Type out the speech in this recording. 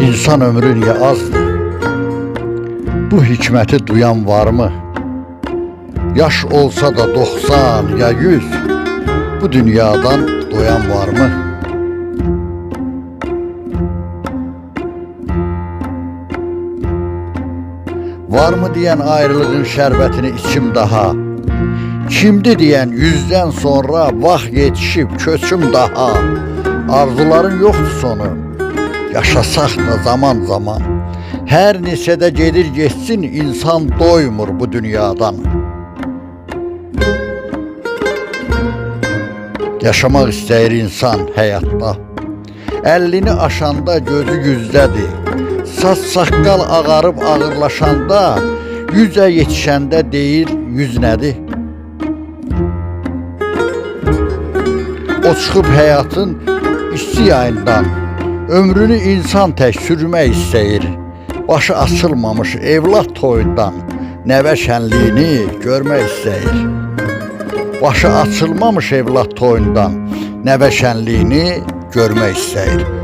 İnsan ömrü niye azdır? Bu hikmeti duyan var mı? Yaş olsa da 90 ya 100, bu dünyadan doyan var mı? Var mı diyen ayrılığın şerbetini içim daha? Kimdi diyen yüzden sonra vah yetişip köçüm daha? Arzuların yoktu sonu, yaşasak da zaman zaman. Her neçədə gedir geçsin, insan doymur bu dünyadan. Yaşamak istəyir insan həyatda. 50'ni aşanda gözü yüzdədir. Saç saqqal ağarıb ağırlaşanda, 100'ə yetişəndə deyir yüz nədir? O çıxıb həyatın isti yayından, ömrünü insan tək sürmək istəyir. Başı açılmamış evlat toyundan nəvə şənliyini görmək istəyir. Başı açılmamış evlat toyundan nəvə şənliyini görmək istəyir.